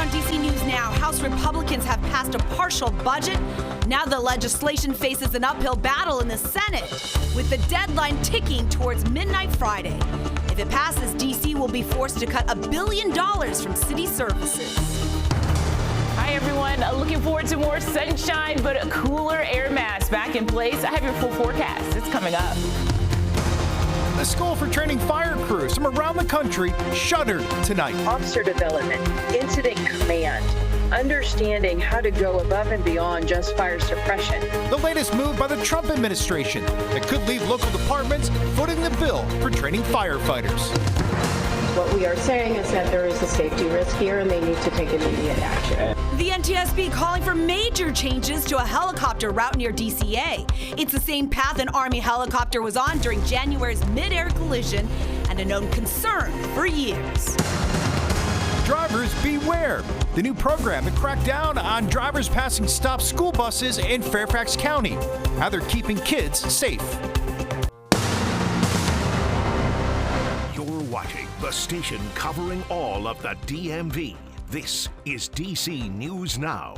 on DC News Now. House Republicans have passed a partial budget. Now the legislation faces an uphill battle in the Senate, with the deadline ticking towards midnight Friday. If it passes, DC will be forced to cut $1 billion from city services. Hi, everyone. Looking forward to more sunshine, but a cooler air mass back in place. I have your full forecast. It's coming up. The School for Training Fire Crews from around the country shuttered tonight. Officer development, incident command, understanding how to go above and beyond just fire suppression. The latest move by the Trump administration that could leave local departments footing the bill for training firefighters. What we are saying is that there is a safety risk here and they need to take immediate action. The NTSB calling for major changes to a helicopter route near DCA. It's the same path an Army helicopter was on during January's mid-air collision and a known concern for years. Drivers beware. The new program to crack down on drivers passing stop school buses in Fairfax County. How they're keeping kids safe. You're watching the station covering all of the DMV. This is DC News Now.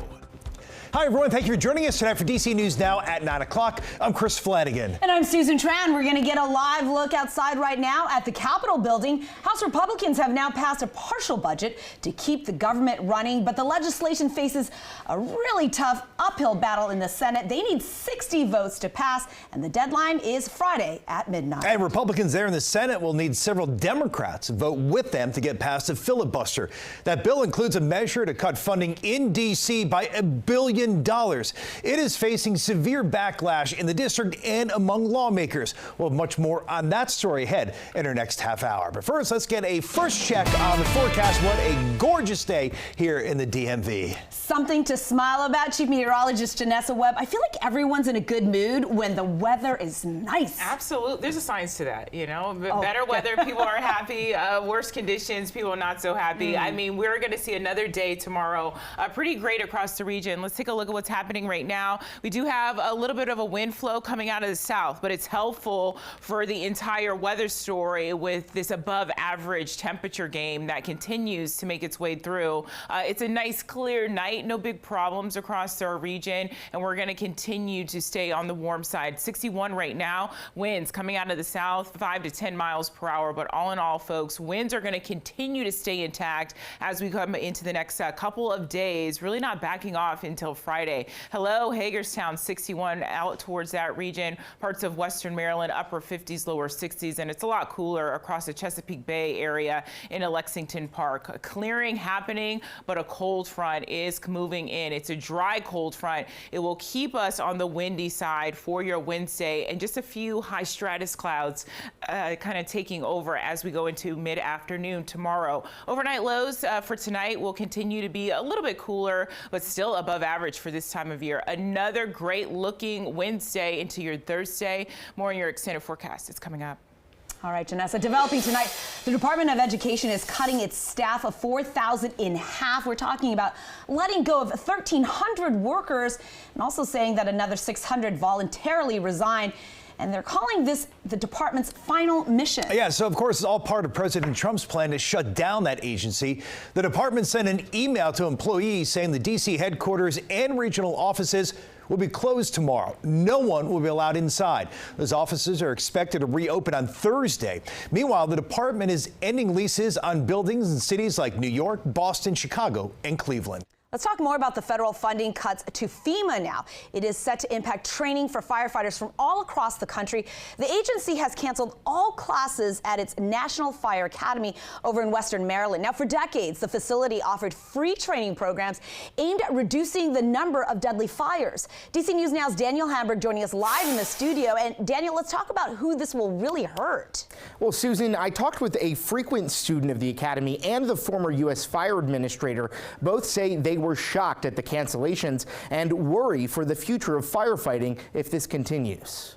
Hi, everyone. Thank you for joining us tonight for DC News Now at 9 o'clock. I'm Chris Flanagan. And I'm Susan Tran. We're going to get a live look outside right now at the Capitol building. House Republicans have now passed a partial budget to keep the government running, but the legislation faces a really tough uphill battle in the Senate. They need 60 votes to pass, and the deadline is Friday at midnight. And Republicans there in the Senate will need several Democrats to vote with them to get past a filibuster. That bill includes a measure to cut funding in D.C. by $1 billion. It is facing severe backlash in the district and among lawmakers. We'll have much more on that story ahead in our next half hour. But first, let's get a first check on the forecast. What a gorgeous day here in the DMV. Something to smile about. Chief Meteorologist Janessa Webb. I feel like everyone's in a good mood when the weather is nice. Absolutely. There's a science to that, you know. Better weather, people are happy. Worse conditions, people are not so happy. I mean, we're going to see another day tomorrow. Pretty great across the region. Let's take a look at what's happening right now. We do have a little bit of a wind flow coming out of the south, but it's helpful for the entire weather story with this above average temperature game that continues to make its way through. It's a nice clear night, no big problems across our region, and we're going to continue to stay on the warm side. 61 right now, winds coming out of the south, 5 to 10 miles per hour, but all in all, folks, winds are going to continue to stay intact as we come into the next couple of days, really not backing off until Friday. Hello, Hagerstown, 61 out towards that region, parts of western Maryland, upper 50s, lower 60s, and it's a lot cooler across the Chesapeake Bay area into Lexington Park. A clearing happening, but a cold front is moving in. It's a dry cold front. It will keep us on the windy side for your Wednesday, and just a few high stratus clouds kind of taking over as we go into mid-afternoon tomorrow. Overnight lows for tonight will continue to be a little bit cooler, but still above average for this time of year. Another great looking Wednesday into your Thursday. More in your extended forecast. It's coming up. All right, Janessa, developing tonight, the Department of Education is cutting its staff of 4,000 in half. We're talking about letting go of 1,300 workers and also saying that another 600 voluntarily resigned. And they're calling this the department's final mission. Yeah, so of course, it's all part of President Trump's plan to shut down that agency. The department sent an email to employees saying the D.C. headquarters and regional offices will be closed tomorrow. No one will be allowed inside. Those offices are expected to reopen on Thursday. Meanwhile, the department is ending leases on buildings in cities like New York, Boston, Chicago, and Cleveland. Let's talk more about the federal funding cuts to FEMA now. It is set to impact training for firefighters from all across the country. The agency has canceled all classes at its National Fire Academy over in Western Maryland. Now, for decades, the facility offered free training programs aimed at reducing the number of deadly fires. DC News Now's Daniel Hamburg joining us live in the studio. And Daniel, let's talk about who this will really hurt. Well, Susan, I talked with a frequent student of the academy and the former U.S. fire administrator. Both say they were shocked at the cancellations and worry for the future of firefighting if this continues.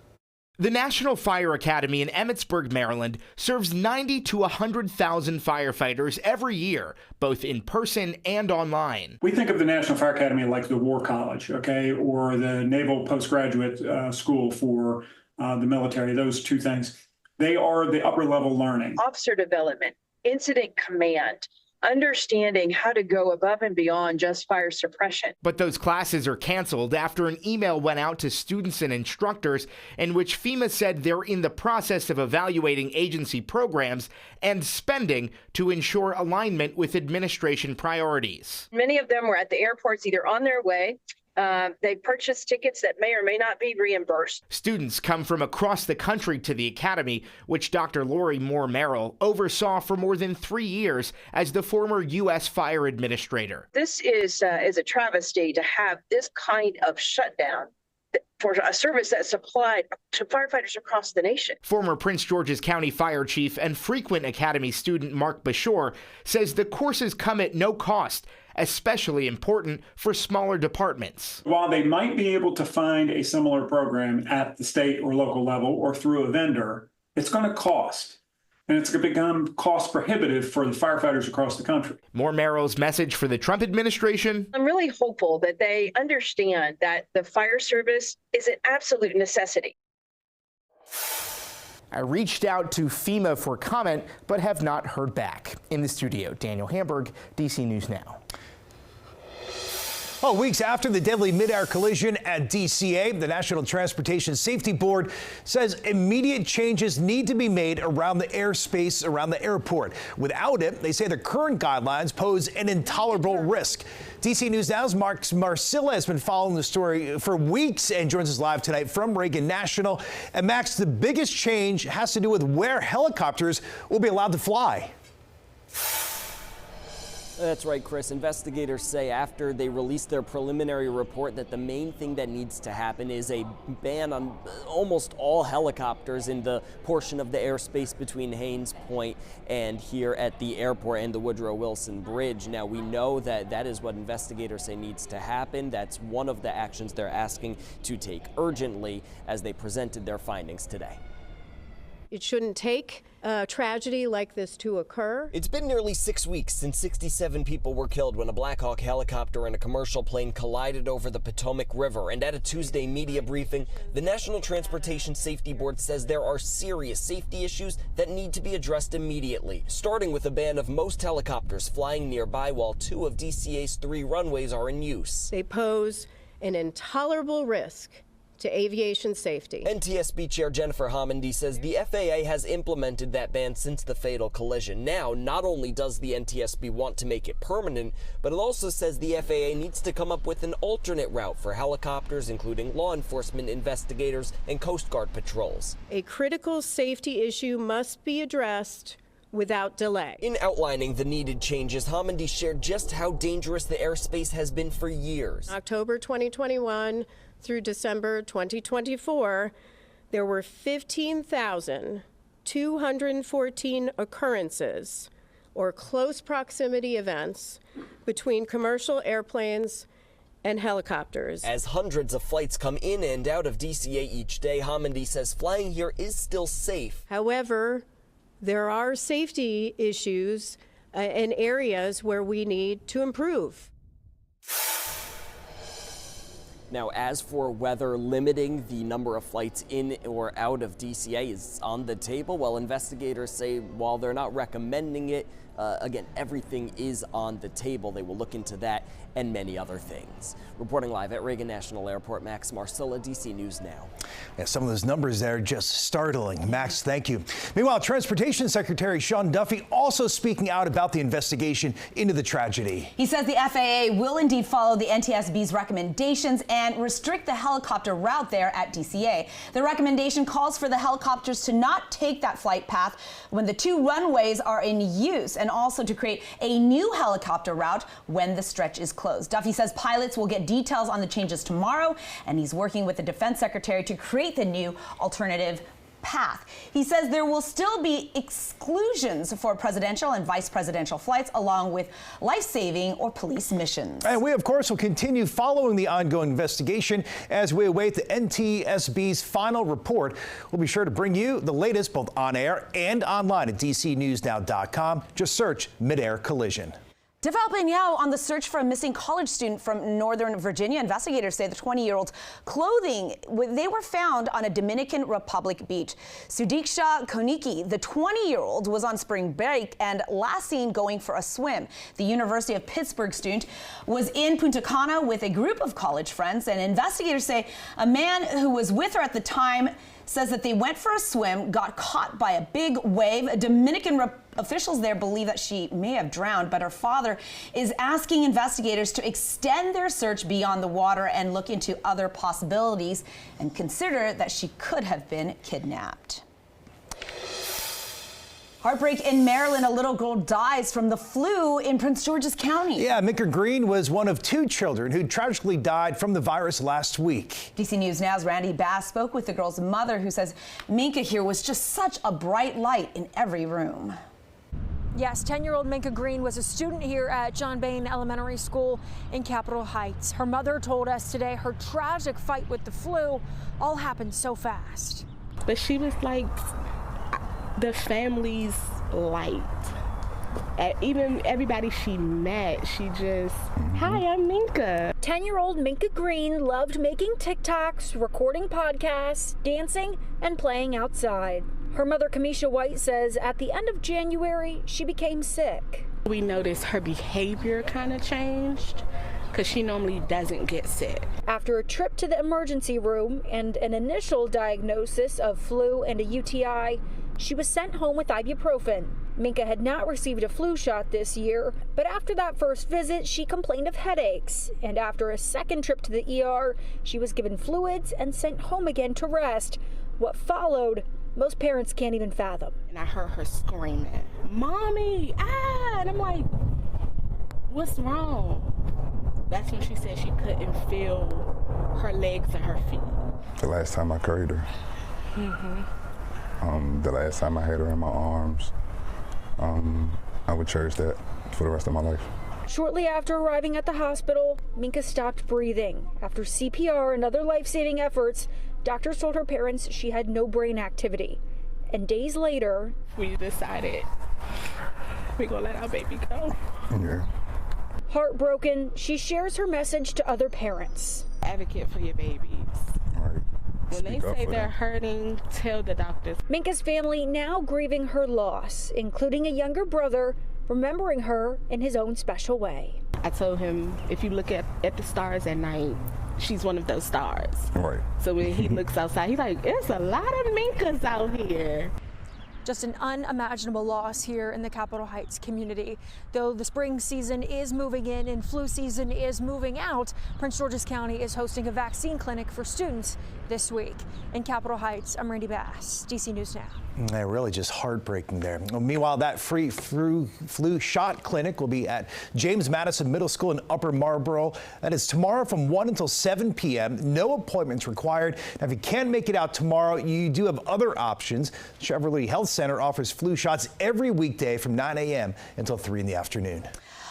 The National Fire Academy in Emmitsburg, Maryland, serves 90 to 100,000 firefighters every year, both in person and online. We think of the National Fire Academy like the War College, okay, or the Naval Postgraduate School for the military, those two things. They are the upper level learning. Officer development, incident command, understanding how to go above and beyond just fire suppression. But those classes are canceled after an email went out to students and instructors in which FEMA said they're in the process of evaluating agency programs and spending to ensure alignment with administration priorities. Many of them were at the airports, either on their way. They purchased tickets that may or may not be reimbursed. Students come from across the country to the academy, which Dr. Lori Moore Merrill oversaw for more than 3 years as the former U.S. fire administrator. This is a travesty to have this kind of shutdown for a service that's supplied to firefighters across the nation. Former Prince George's County Fire Chief and frequent Academy student Mark Bashore says the courses come at no cost, especially important for smaller departments. While they might be able to find a similar program at the state or local level or through a vendor, it's going to cost. And it's going to become cost prohibitive for the firefighters across the country. Moore Merrill's message for the Trump administration. I'm really hopeful that they understand that the fire service is an absolute necessity. I reached out to FEMA for comment, but have not heard back. In the studio, Daniel Hamburg, DC News Now. Oh, weeks after the deadly mid-air collision at DCA, the National Transportation Safety Board says immediate changes need to be made around the airspace around the airport. Without it, they say the current guidelines pose an intolerable risk. DC News Now's Mark Marcilla has been following the story for weeks and joins us live tonight from Reagan National. And Max, the biggest change has to do with where helicopters will be allowed to fly. That's right, Chris. Investigators say after they released their preliminary report that the main thing that needs to happen is a ban on almost all helicopters in the portion of the airspace between Haines Point and here at the airport and the Woodrow Wilson Bridge. Now, we know that that is what investigators say needs to happen. That's one of the actions they're asking to take urgently as they presented their findings today. It shouldn't take a tragedy like this to occur. It's been nearly 6 weeks since 67 people were killed when a Black Hawk helicopter and a commercial plane collided over the Potomac River. And at a Tuesday media briefing, the National Transportation Safety Board says there are serious safety issues that need to be addressed immediately, starting with a ban of most helicopters flying nearby while 2 of DCA's 3 runways are in use. They pose an intolerable risk to aviation safety. NTSB Chair Jennifer Homendy says the FAA has implemented that ban since the fatal collision. Now, not only does the NTSB want to make it permanent, but it also says the FAA needs to come up with an alternate route for helicopters, including law enforcement investigators and Coast Guard patrols. A critical safety issue must be addressed without delay. In outlining the needed changes, Homendy shared just how dangerous the airspace has been for years. October 2021 through December 2024, there were 15,214 occurrences or close proximity events between commercial airplanes and helicopters. As hundreds of flights come in and out of DCA each day, Homendy says flying here is still safe. However, there are safety issues and areas where we need to improve. Now, as for whether limiting the number of flights in or out of DCA is on the table, well, investigators say while they're not recommending it, again, everything is on the table. They will look into that and many other things. Reporting live at Reagan National Airport, Max Marcilla, DC News Now. Yeah, some of those numbers there are just startling. Max, thank you. Meanwhile, Transportation Secretary Sean Duffy also speaking out about the investigation into the tragedy. He says the FAA will indeed follow the NTSB's recommendations and restrict the helicopter route there at DCA. The recommendation calls for the helicopters to not take that flight path when the 2 runways are in use, and also to create a new helicopter route when the stretch is closed. Duffy says pilots will get details on the changes tomorrow, and he's working with the Defense Secretary to create the new alternative path. He says there will still be exclusions for presidential and vice presidential flights, along with life-saving or police missions. And we, of course, will continue following the ongoing investigation as we await the NTSB's final report. We'll be sure to bring you the latest both on air and online at DCNewsNow.com. Just search Mid-Air Collision. Developing now on the search for a missing college student from Northern Virginia. Investigators say the 20-year-old's clothing, they were found on a Dominican Republic beach. Sudiksha Koniki, the 20-year-old, was on spring break and last seen going for a swim. The University of Pittsburgh student was in Punta Cana with a group of college friends, and investigators say a man who was with her at the time says that they went for a swim, got caught by a big wave. Dominican officials there believe that she may have drowned, but her father is asking investigators to extend their search beyond the water and look into other possibilities and consider that she could have been kidnapped. Heartbreak in Maryland. A little girl dies from the flu in Prince George's County. Yeah, Minka Green was one of 2 children who tragically died from the virus last week. DC News Now's Randy Bass spoke with the girl's mother, who says Minka here was just such a bright light in every room. Yes, 10-year-old Minka Green was a student here at John Bain Elementary School in Capitol Heights. Her mother told us today her tragic fight with the flu all happened so fast. But she was like the family's light. Even everybody she met, she just, hi, I'm Minka. 10-year-old Minka Green loved making TikToks, recording podcasts, dancing, and playing outside. Her mother, Kamisha White, says at the end of January, she became sick. We noticed her behavior kind of changed because she normally doesn't get sick. After a trip to the emergency room and an initial diagnosis of flu and a UTI, she was sent home with ibuprofen. Minka had not received a flu shot this year, but after that first visit, she complained of headaches. And after a second trip to the ER, she was given fluids and sent home again to rest. What followed, most parents can't even fathom. And I heard her screaming, "Mommy, ah!" And I'm like, what's wrong? That's when she said she couldn't feel her legs or her feet. The last time I carried her. The last time I had her in my arms. I would cherish that for the rest of my life. Shortly after arriving at the hospital, Minka stopped breathing. After CPR and other life-saving efforts, doctors told her parents she had no brain activity. And days later, we decided we're gonna let our baby go. Yeah. Heartbroken, she shares her message to other parents. Advocate for your babies. Right. When they say they're hurting, tell the doctors. Minka's family now grieving her loss, including a younger brother, remembering her in his own special way. I told him, if you look at the stars at night, she's one of those stars. Right. So when he looks outside, he's like, there's a lot of Minkas out here. Just an unimaginable loss here in the Capitol Heights community. Though the spring season is moving in and flu season is moving out, Prince George's County is hosting a vaccine clinic for students this week. In Capitol Heights, I'm Randy Bass, DC News Now. Really just heartbreaking there. Meanwhile, that free flu shot clinic will be at James Madison Middle School in Upper Marlboro. That is tomorrow from 1 until 7 p.m. No appointments required. Now, if you can't make it out tomorrow, you do have other options. Chevrolet Health Center offers flu shots every weekday from 9 a.m. until 3 in the afternoon.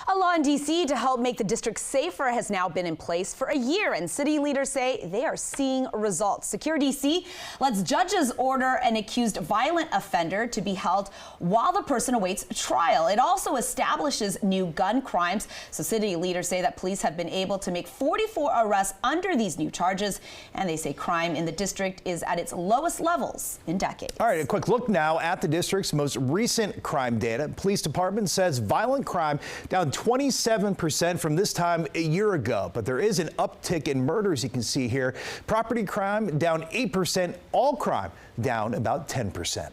A law in D.C. to help make the district safer has now been in place for a year, and city leaders say they are seeing results. Secure D.C. lets judges order an accused violent offender to be held while the person awaits trial. It also establishes new gun crimes. So city leaders say that police have been able to make 44 arrests under these new charges, and they say crime in the district is at its lowest levels in decades. All right, a quick look now at the district's most recent crime data. Police department says violent crime down 27% from this time a year ago, but there is an uptick in murders you can see here. Property crime down 8%, all crime down about 10%.